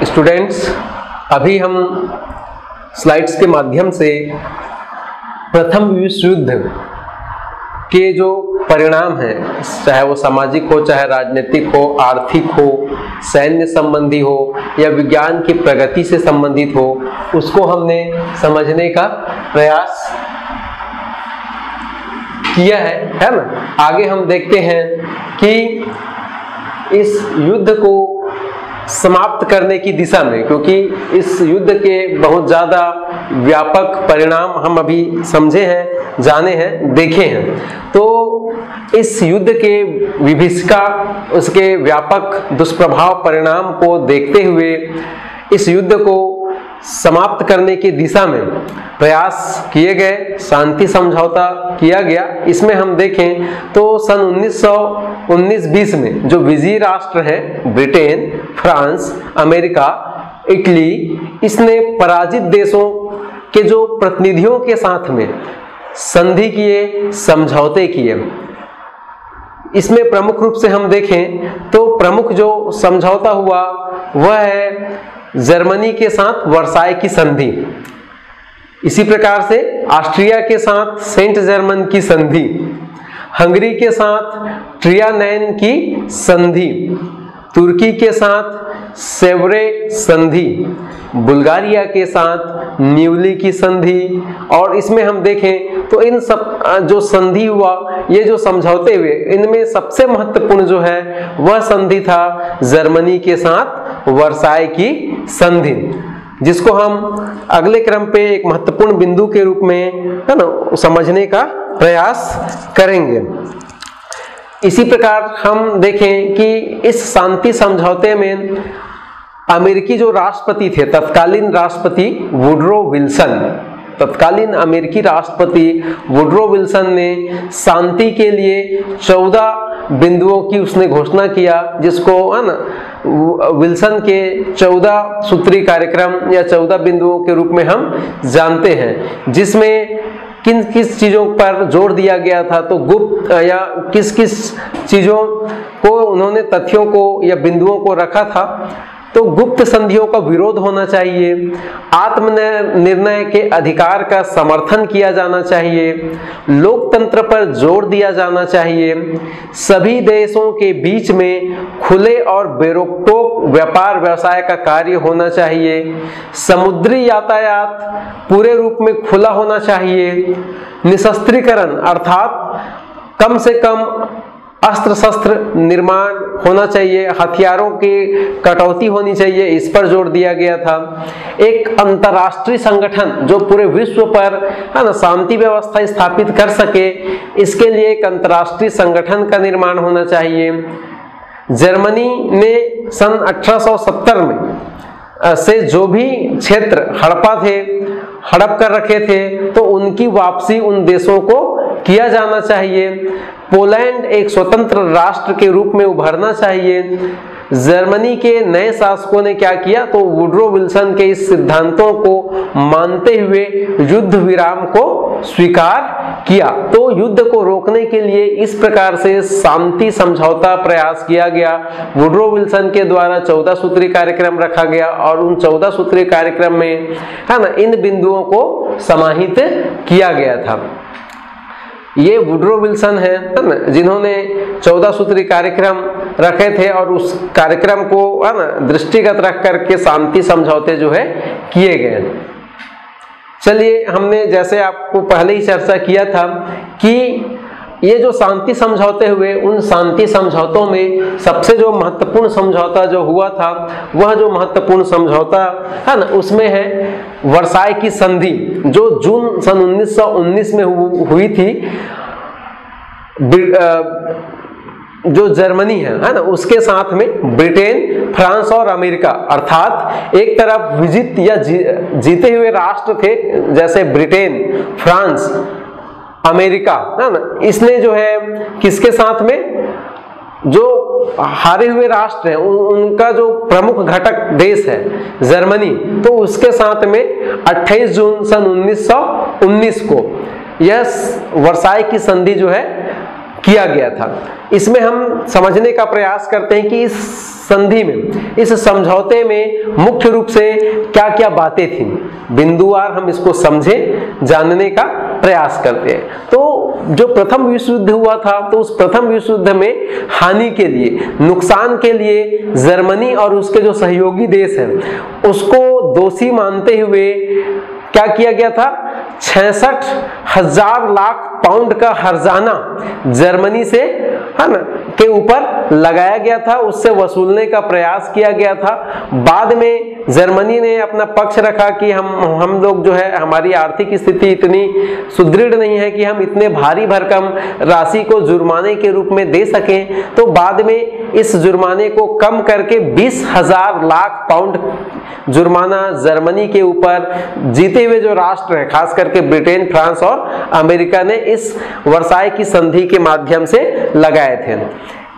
Students, अभी हम slides के माध्यम से प्रथम विश्व युद्ध के जो परिणाम हैं, चाहे वो सामाजिक हो, चाहे राजनीतिक हो, आर्थिक हो, सैन्य संबंधी हो या विज्ञान की प्रगति से संबंधित हो, उसको हमने समझने का प्रयास किया है ना। आगे हम देखते हैं कि इस युद्ध को समाप्त करने की दिशा में, क्योंकि इस युद्ध के बहुत ज़्यादा व्यापक परिणाम हम अभी समझे हैं, जाने हैं, देखे हैं। तो इस युद्ध के विभीषिका, उसके व्यापक दुष्प्रभाव परिणाम को देखते हुए इस युद्ध को समाप्त करने की दिशा में प्रयास किए गए, शांति समझौता किया गया। इसमें हम देखें तो सन 1919-20 में जो विजयी राष्ट्र है ब्रिटेन, फ्रांस, अमेरिका, इटली, इसने पराजित देशों के जो प्रतिनिधियों के साथ में संधि किए, समझौते किए। इसमें प्रमुख रूप से हम देखें तो प्रमुख जो समझौता हुआ वह है जर्मनी के साथ वर्साई की संधि। इसी प्रकार से ऑस्ट्रिया के साथ सेंट जर्मन की संधि, हंगरी के साथ ट्रियानैन की संधि, तुर्की के साथ सेवरे संधि, बुल्गारिया के साथ न्यूली की संधि। और इसमें हम देखें तो इन सब जो संधि हुआ, ये जो समझौते हुए, इनमें सबसे महत्वपूर्ण जो है वह संधि था जर्मनी के साथ वर्साई की संधि, जिसको हम अगले क्रम पे एक महत्वपूर्ण बिंदु के रूप में है ना समझने का प्रयास करेंगे। इसी प्रकार हम देखें कि इस शांति समझौते में अमेरिकी जो राष्ट्रपति थे, तत्कालीन राष्ट्रपति वुडरो विल्सन, तत्कालीन अमेरिकी राष्ट्रपति वुडरो विल्सन ने शांति के लिए 14 बिंदुओं की उसने घोषणा किया, जिसको है ना विल्सन के 14 सूत्री कार्यक्रम या 14 बिंदुओं के रूप में हम जानते हैं, जिसमें किन किस चीज़ों पर जोर दिया गया था। तो गुप्त या किस किस चीज़ों को उन्होंने तथ्यों को या बिंदुओं को रखा था। तो गुप्त संधियों का विरोध होना चाहिए, आत्मनिर्णय के अधिकार का समर्थन किया जाना चाहिए, लोकतंत्र पर जोर दिया जाना चाहिए, सभी देशों के बीच में खुले और बेरोक-टोक व्यापार व्यवसाय का कार्य होना चाहिए, समुद्री यातायात पूरे रूप में खुला होना चाहिए, निशस्त्रीकरण अर्थात कम से कम अस्त्र शस्त्र निर्माण होना चाहिए, हथियारों की कटौती होनी चाहिए, इस पर जोर दिया गया था। एक अंतर्राष्ट्रीय संगठन जो पूरे विश्व पर है ना शांति व्यवस्था स्थापित कर सके, इसके लिए एक अंतर्राष्ट्रीय संगठन का निर्माण होना चाहिए। जर्मनी ने सन 1870 में से जो भी क्षेत्र हड़प कर रखे थे, तो उनकी वापसी उन देशों को किया जाना चाहिए। पोलैंड एक स्वतंत्र राष्ट्र के रूप में उभरना चाहिए। जर्मनी के नए शासकों ने क्या किया, तो वुडरो विल्सन के इस सिद्धांतों को मानते हुए युद्ध विराम को स्वीकार किया। तो युद्ध को रोकने के लिए इस प्रकार से शांति समझौता प्रयास किया गया। वुडरो विल्सन के द्वारा 14 सूत्री कार्यक्रम रखा गया और उन 14 सूत्री कार्यक्रम में है ना इन बिंदुओं को समाहित किया गया था। ये वुडरो विल्सन है ना जिन्होंने 14 सूत्री कार्यक्रम रखे थे और उस कार्यक्रम को है ना दृष्टिगत रख करके शांति समझौते जो है किए गए। चलिए, हमने जैसे आपको पहले ही चर्चा किया था कि ये जो शांति समझौते हुए, उन शांति समझौतों में सबसे जो महत्वपूर्ण समझौता जो हुआ था, वह जो महत्वपूर्ण समझौता है ना उसमें है वर्साई की संधि, जो जून सन 1919 में हुई थी। जो जर्मनी है ना उसके साथ में ब्रिटेन, फ्रांस और अमेरिका, अर्थात एक तरफ विजित या जीते हुए राष्ट्र थे जैसे ब्रिटेन, फ्रांस, अमेरिका है ना, इसने जो है किसके साथ में, जो हारे हुए राष्ट्र हैं उनका जो प्रमुख घटक देश है जर्मनी, तो उसके साथ में 28 जून सन 1919 को यह वर्साई की संधि जो है किया गया था। इसमें हम समझने का प्रयास करते हैं कि इस संधि में, इस समझौते में मुख्य रूप से क्या क्या बातें थी, बिंदुवार हम इसको समझें, जानने का प्रयास करते हैं। तो जो प्रथम विश्व युद्ध हुआ था, तो उस प्रथम विश्व युद्ध में हानि के लिए, नुकसान के लिए जर्मनी और उसके जो सहयोगी देश हैं उसको दोषी मानते हुए क्या किया गया था, 66,000 लाख पाउंड का हर्जाना जर्मनी से, है ना, के ऊपर लगाया गया था, उससे वसूलने का प्रयास किया गया था। बाद में जर्मनी ने अपना पक्ष रखा कि हम लोग जो है, हमारी आर्थिक स्थिति इतनी सुदृढ़ नहीं है कि हम इतने भारी भरकम राशि को जुर्माने के रूप में दे सकें। तो बाद में इस जुर्माने को कम करके 20,000 लाख पाउंड जुर्माना जर्मनी के ऊपर जीते हुए जो राष्ट्र हैं, खास करके ब्रिटेन, फ्रांस और अमेरिका ने इस वर्साई की संधि के माध्यम से लगाए थे।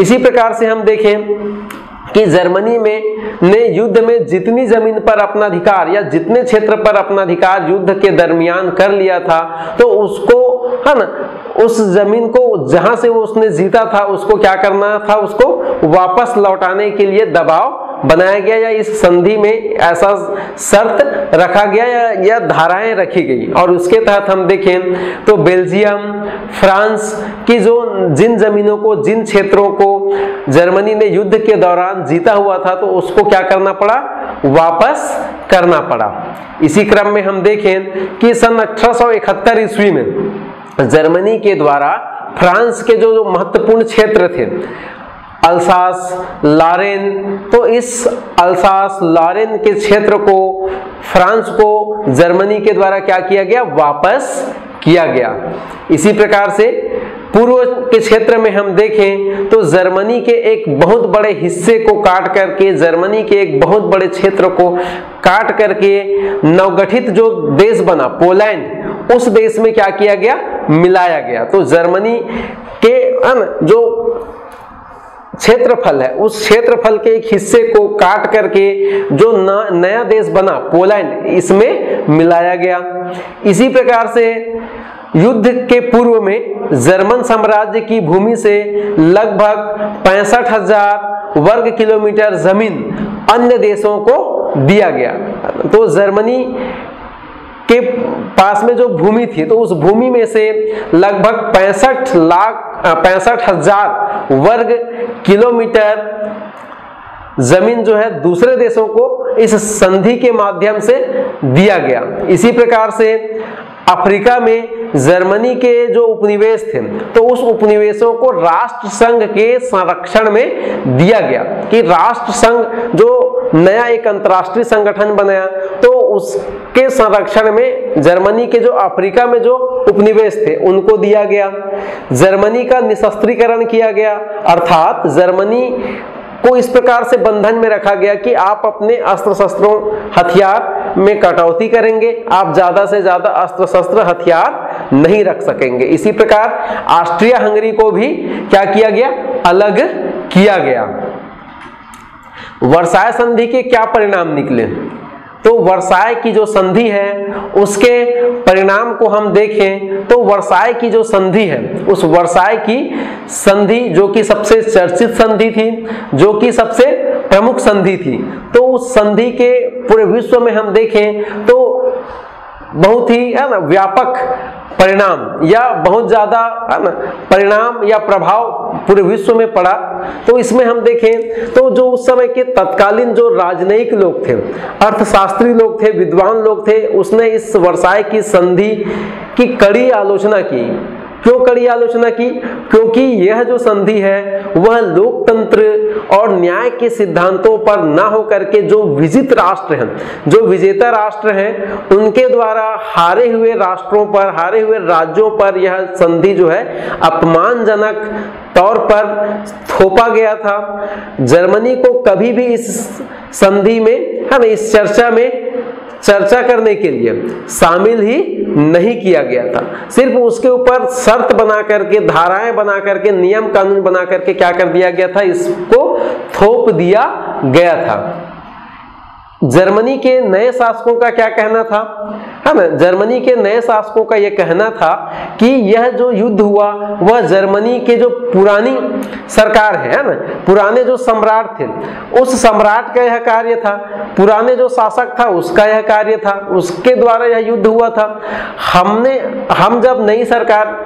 इसी प्रकार से हम देखें कि जर्मनी ने युद्ध में जितनी जमीन पर अपना अधिकार या जितने क्षेत्र पर अपना अधिकार युद्ध के दरमियान कर लिया था, तो उसको, है ना, उस जमीन को जहां से वो उसने जीता था उसको क्या करना था, उसको वापस लौटाने के लिए दबाव बनाया गया, या इस संधि में ऐसा शर्त रखा गया या धाराएं रखी गई। और उसके तहत हम देखें तो बेल्जियम, फ्रांस की जिन जमीनों को, जिन क्षेत्रों को जर्मनी ने युद्ध के दौरान जीता हुआ था, तो उसको क्या करना पड़ा, वापस करना पड़ा। इसी क्रम में हम देखें कि सन 1871 ईस्वी में जर्मनी के द्वारा फ्रांस के जो महत्वपूर्ण क्षेत्र थे, अल्सास, लॉरेन, तो इस अल्सास लॉरेन के क्षेत्र को फ्रांस को जर्मनी के द्वारा क्या किया गया, वापस किया गया। इसी प्रकार से पूर्व के क्षेत्र में हम देखें तो जर्मनी के एक बहुत बड़े हिस्से को काट करके, जर्मनी के एक बहुत बड़े क्षेत्र को काट करके नवगठित जो देश बना पोलैंड, उस देश में क्या किया गया, मिलाया गया। तो जर्मनी के जो क्षेत्रफल है, उस क्षेत्रफल के एक हिस्से को काट करके जो नया देश बना पोलैंड, इसमें मिलाया गया। इसी प्रकार से युद्ध के पूर्व में जर्मन साम्राज्य की भूमि से लगभग 65,000 वर्ग किलोमीटर जमीन अन्य देशों को दिया गया। तो जर्मनी के पास में जो भूमि थी, तो उस भूमि में से लगभग 65,000 वर्ग किलोमीटर जमीन जो है दूसरे देशों को इस संधि के माध्यम से दिया गया। इसी प्रकार से अफ्रीका में जर्मनी के जो उपनिवेश थे, तो उस उपनिवेशों को राष्ट्र संघ के संरक्षण में दिया गया कि राष्ट्र संघ जो नया एक अंतर्राष्ट्रीय संगठन बनाया, तो उसके संरक्षण में जर्मनी के जो अफ्रीका में जो उपनिवेश थे उनको दिया गया। जर्मनी का निशस्त्रीकरण किया गया, अर्थात जर्मनी को इस प्रकार से बंधन में रखा गया कि आप अपने अस्त्र शस्त्रों, हथियार में कटौती करेंगे, आप ज्यादा से ज्यादा अस्त्र शस्त्र, हथियार नहीं रख सकेंगे। इसी प्रकार ऑस्ट्रिया हंगरी को भी क्या किया गया, अलग किया गया। वर्साय संधि के क्या परिणाम निकले, तो वर्साय की जो संधि है उसके परिणाम को हम देखें तो वर्साय की जो संधि है, उस वर्साय की संधि जो कि सबसे चर्चित संधि थी, जो कि सबसे प्रमुख संधि थी, तो उस संधि के पूरे विश्व में हम देखें तो बहुत ही, है ना, व्यापक परिणाम या बहुत ज्यादा, है ना, परिणाम या प्रभाव पूरे विश्व में पड़ा। तो इसमें हम देखें तो जो उस समय के तत्कालीन जो राजनयिक लोग थे, अर्थशास्त्री लोग थे, विद्वान लोग थे, उसने इस वर्साय की संधि की कड़ी आलोचना की। क्यों कड़ी आलोचना की? क्योंकि यह जो संधि है वह लोकतंत्र और न्याय के सिद्धांतों पर ना होकर के जो विजित राष्ट्र हैं, जो विजेता राष्ट्र हैं, उनके द्वारा हारे हुए राष्ट्रों पर, हारे हुए राज्यों पर यह संधि जो है अपमानजनक तौर पर थोपा गया था। जर्मनी को कभी भी इस संधि में, है ना, इस चर्चा में चर्चा करने के लिए शामिल ही नहीं किया गया था। सिर्फ उसके ऊपर शर्त बना करके, धाराएं बना करके, नियम कानून बना करके क्या कर दिया गया था, इसको थोप दिया गया था। जर्मनी के नए शासकों का क्या कहना था, है ना, जर्मनी के नए शासकों का यह कहना था कि यह जो युद्ध हुआ वह जर्मनी के जो पुरानी सरकार है ना, पुराने जो सम्राट थे उस सम्राट का यह कार्य था, पुराने जो शासक था उसका यह कार्य था, उसके द्वारा यह युद्ध हुआ था। हम जब नई सरकार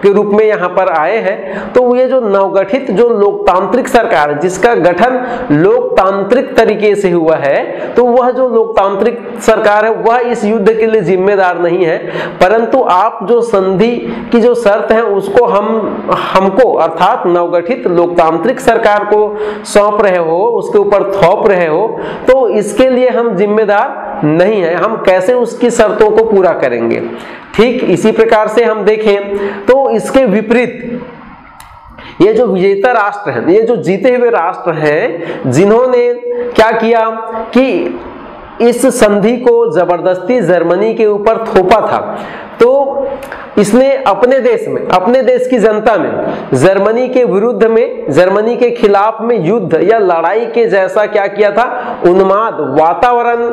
के रूप में यहाँ पर आए हैं तो ये जो नवगठित जो लोकतांत्रिक सरकार जिसका गठन लोकतांत्रिक तरीके से हुआ है, तो वह जो लोकतांत्रिक सरकार है वह इस युद्ध के लिए जिम्मेदार नहीं है, परंतु आप जो संधि की जो शर्त है उसको हमको अर्थात नवगठित लोकतांत्रिक सरकार को सौंप रहे हो, उसके ऊपर थोप रहे हो, तो इसके लिए हम जिम्मेदार नहीं है, हम कैसे उसकी शर्तों को पूरा करेंगे। ठीक इसी प्रकार से हम देखें तो इसके विपरीत ये जो विजेता राष्ट्र हैं, ये जो जीते हुए राष्ट्र हैं, जिन्होंने क्या किया कि इस संधि को जबरदस्ती जर्मनी के ऊपर थोपा था, तो इसने अपने देश में, अपने देश की जनता में जर्मनी के विरुद्ध में, जर्मनी के खिलाफ में युद्ध या लड़ाई के जैसा क्या किया था, उन्माद वातावरण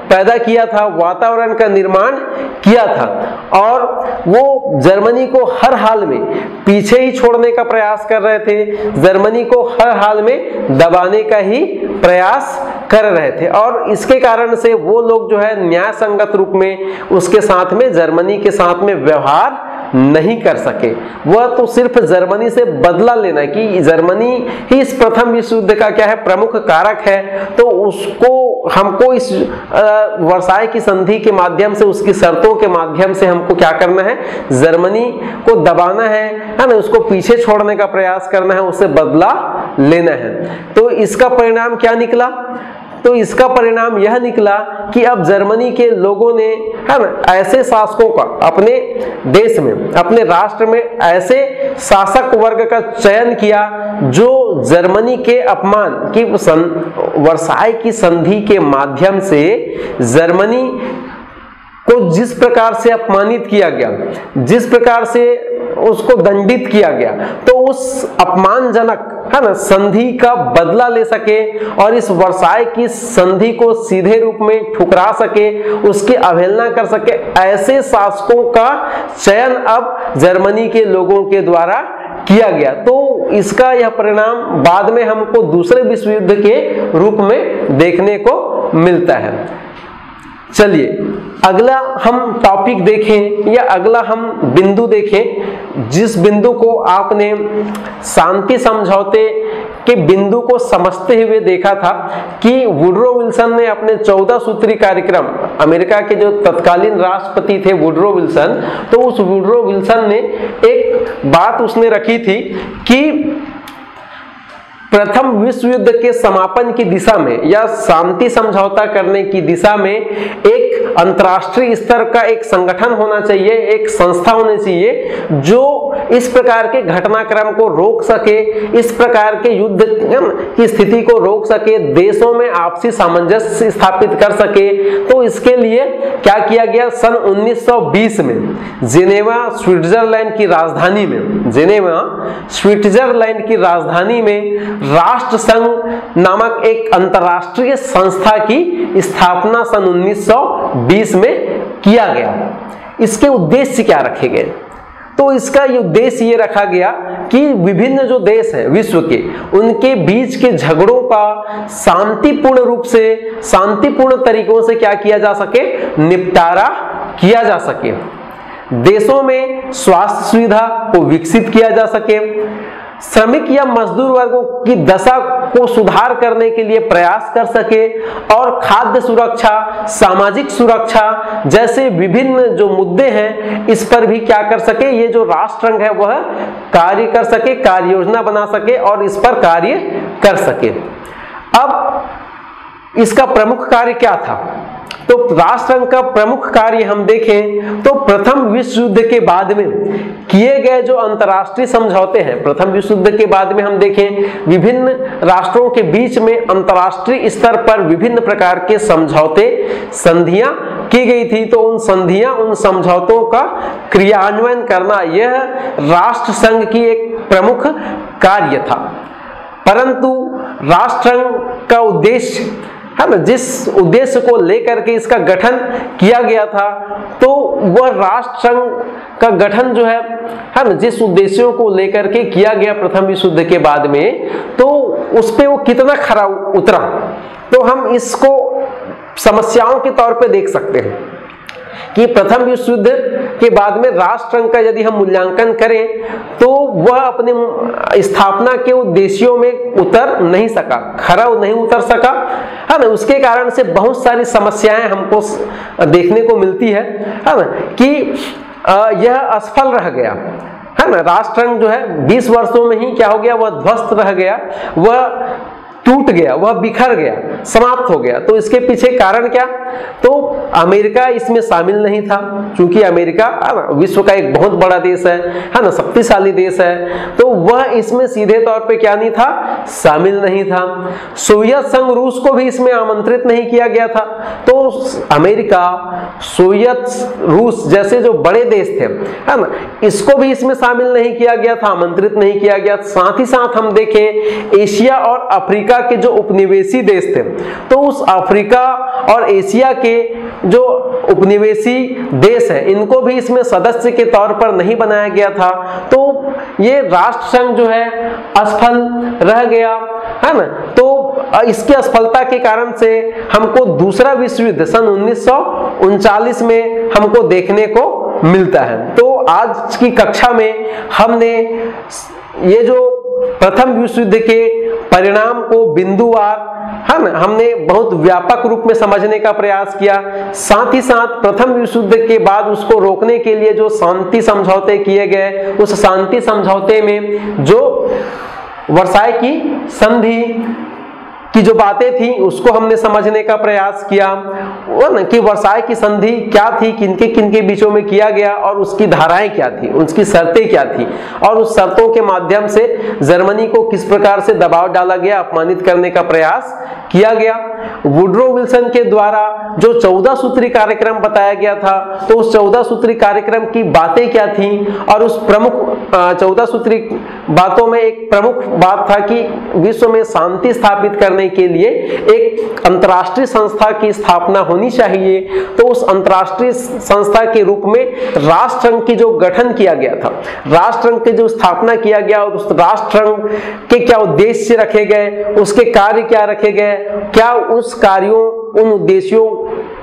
पैदा किया था, वातावरण का निर्माण किया था, और वो जर्मनी को हर हाल में पीछे ही छोड़ने का प्रयास कर रहे थे, जर्मनी को हर हाल में दबाने का ही प्रयास कर रहे थे, और इसके कारण से वो लोग जो है न्याय संगत रूप में उसके साथ में, जर्मनी के साथ में व्यवहार नहीं कर सके। वह तो सिर्फ जर्मनी से बदला लेना कि जर्मनी ही इस प्रथम विश्व युद्ध का क्या है, प्रमुख कारक है, तो उसको हमको इस वर्साय की संधि के माध्यम से, उसकी शर्तों के माध्यम से हमको क्या करना है, जर्मनी को दबाना है ना, उसको पीछे छोड़ने का प्रयास करना है, उससे बदला लेना है। तो इसका परिणाम क्या निकला, तो इसका परिणाम यह निकला कि अब जर्मनी के लोगों ने, है ना, ऐसे शासकों का अपने देश में, अपने राष्ट्र में ऐसे शासक वर्ग का चयन किया जो जर्मनी के अपमान की वर्साय की संधि के माध्यम से जर्मनी को जिस प्रकार से अपमानित किया गया, जिस प्रकार से उसको दंडित किया गया, तो उस अपमानजनक, है ना, संधि का बदला ले सके और इस वर्साय की संधि को सीधे रूप में ठुकरा सके, उसकी अवहेलना कर सके, ऐसे शासकों का चयन अब जर्मनी के लोगों के द्वारा किया गया। तो इसका यह परिणाम बाद में हमको दूसरे विश्व युद्ध के रूप में देखने को मिलता है। चलिए अगला हम टॉपिक देखें या अगला हम बिंदु देखें, जिस बिंदु को आपने शांति समझौते के बिंदु को समझते हुए देखा था कि वुडरो विल्सन ने अपने 14 सूत्री कार्यक्रम, अमेरिका के जो तत्कालीन राष्ट्रपति थे वुडरो विल्सन, तो उस वुडरो विल्सन ने एक बात उसने रखी थी कि प्रथम विश्व युद्ध के समापन की दिशा में या शांति समझौता करने की दिशा में एक अंतर्राष्ट्रीय स्तर का एक संगठन होना चाहिए, एक संस्था होनी चाहिए जो इस प्रकार के घटनाक्रम को रोक सके, इस प्रकार के युद्ध की स्थिति को रोक सके, देशों में आपसी सामंजस्य स्थापित कर सके। तो इसके लिए क्या किया गया, सन 1920 में जिनेवा स्विट्जरलैंड की राजधानी में, जिनेवा स्विट्जरलैंड की राजधानी में राष्ट्र संघ नामक एक अंतरराष्ट्रीय संस्था की स्थापना सन 1920 में किया गया। इसके उद्देश्य क्या रखे गए, तो इसका ये उद्देश्य ये रखा गया कि विभिन्न जो देश हैं विश्व के, उनके बीच के झगड़ों का शांतिपूर्ण रूप से, शांतिपूर्ण तरीकों से क्या किया जा सके, निपटारा किया जा सके, देशों में स्वास्थ्य सुविधा को विकसित किया जा सके, श्रमिक या मजदूर वर्गों की दशा को सुधार करने के लिए प्रयास कर सके, और खाद्य सुरक्षा, सामाजिक सुरक्षा जैसे विभिन्न जो मुद्दे हैं इस पर भी क्या कर सके, ये जो राष्ट्रसंघ है वह कार्य कर सके, कार्य योजना बना सके और इस पर कार्य कर सके। अब इसका प्रमुख कार्य क्या था, तो राष्ट्रसंघ का प्रमुख कार्य हम देखें तो प्रथम विश्व युद्ध के बाद में किए गए जो अंतर्राष्ट्रीय समझौते हैं, प्रथम विश्व युद्ध के बाद में हम देखें विभिन्न राष्ट्रों के बीच में अंतर्राष्ट्रीय स्तर पर विभिन्न प्रकार के समझौते, संधियां की गई थी। तो उन संधियां, उन समझौतों का क्रियान्वयन करना यह राष्ट्रसंघ की एक प्रमुख कार्य था। परंतु राष्ट्रसंघ का उद्देश्य, है ना, जिस उद्देश्य को लेकर के इसका गठन किया गया था, तो वह राष्ट्र संघ का गठन जो है ना, जिस उद्देश्यों को लेकर के किया गया प्रथम विश्व युद्ध के बाद में, तो उस पे वो कितना खरा उतरा, तो हम इसको समस्याओं के तौर पे देख सकते हैं कि प्रथम विश्व युद्ध के बाद में राष्ट्र संघ का यदि हम मूल्यांकन करें तो वह अपने स्थापना के उद्देश्यों में उतर नहीं सका, खरा नहीं उतर सका, है ना। उसके कारण से बहुत सारी समस्याएं हमको देखने को मिलती है ना, कि यह असफल रह गया, है ना। राष्ट्र संघ जो है 20 वर्षों में ही क्या हो गया, वह ध्वस्त रह गया, वह टूट गया, वह बिखर गया, समाप्त हो गया। तो इसके पीछे कारण क्या, तो अमेरिका इसमें शामिल नहीं था, क्योंकि अमेरिका विश्व का एक बहुत बड़ा देश है ना, शक्तिशाली देश है, तो वह इसमें सीधे तौर पे क्या नहीं था, शामिल नहीं था। सोवियत संघ रूस को भी इसमें आमंत्रित नहीं किया गया था, तो अमेरिका, सोवियत, रूस जैसे जो बड़े देश थे, है ना, इसको भी इसमें शामिल नहीं किया गया था, आमंत्रित नहीं किया गया। साथ ही साथ हम देखें एशिया और अफ्रीका के जो उपनिवेशी देश थे, तो उस अफ्रीका और एशिया के जो उपनिवेशी देश हैं, इनको भी इसमें सदस्य के तौर पर नहीं बनाया गया था। तो ये राष्ट्र संघ जो है असफल रह गया, है ना। तो इसकी असफलता के कारण से हमको दूसरा विश्व युद्ध सन 1939 में हमको देखने को मिलता है। तो आज की कक्षा में हमने ये जो प्रथम विश्व युद्ध के परिणाम को बिंदुवार, है ना, हमने बहुत व्यापक रूप में समझने का प्रयास किया। साथ ही साथ प्रथम विश्व युद्ध के बाद उसको रोकने के लिए जो शांति समझौते किए गए, उस शांति समझौते में जो वर्साई की संधि की जो बातें थी उसको हमने समझने का प्रयास किया, वो ना कि वर्साई की संधि क्या थी, किनके किनके बीचों में किया गया, और उसकी धाराएं क्या थी, उसकी शर्तें क्या थी, और उस शर्तों के माध्यम से जर्मनी को किस प्रकार से दबाव डाला गया, अपमानित करने का प्रयास किया गया। वुडरो विल्सन के द्वारा जो 14 सूत्री कार्यक्रम बताया गया था, तो उस 14 सूत्री कार्यक्रम की बातें क्या थी, और उस प्रमुख 14 सूत्री बातों में एक प्रमुख बात था कि विश्व में शांति स्थापित करने के लिए एक अंतर्राष्ट्रीय संस्था की स्थापना होनी चाहिए। तो उस अंतर्राष्ट्रीय संस्था के रूप में राष्ट्र संघ की जो गठन किया गया था, राष्ट्र संघ की जो स्थापना किया गया, और उस राष्ट्र संघ के क्या उद्देश्य रखे गए, उसके कार्य क्या रखे गए, क्या उस कार्यों, उन उद्देश्यों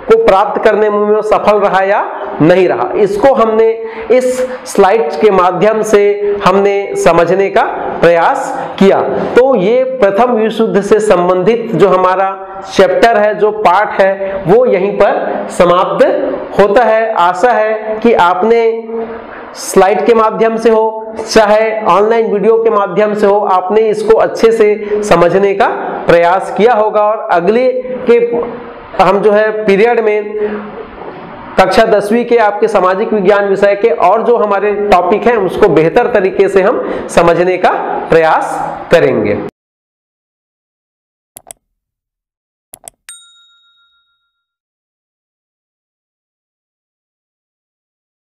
को प्राप्त करने में सफल रहा या नहीं रहा, इसको हमने इस स्लाइड के माध्यम से हमने समझने का प्रयास किया। तो ये प्रथम विश्व युद्ध से संबंधित जो हमारा चैप्टर है, जो पार्ट है, वो यहीं पर समाप्त होता है। आशा है कि आपने स्लाइड के माध्यम से हो, चाहे ऑनलाइन वीडियो के माध्यम से हो, आपने इसको अच्छे से समझने का प्रयास किया होगा। और अगले के हम जो है पीरियड में कक्षा 10वीं के आपके सामाजिक विज्ञान विषय के और जो हमारे टॉपिक हैं उसको बेहतर तरीके से हम समझने का प्रयास करेंगे।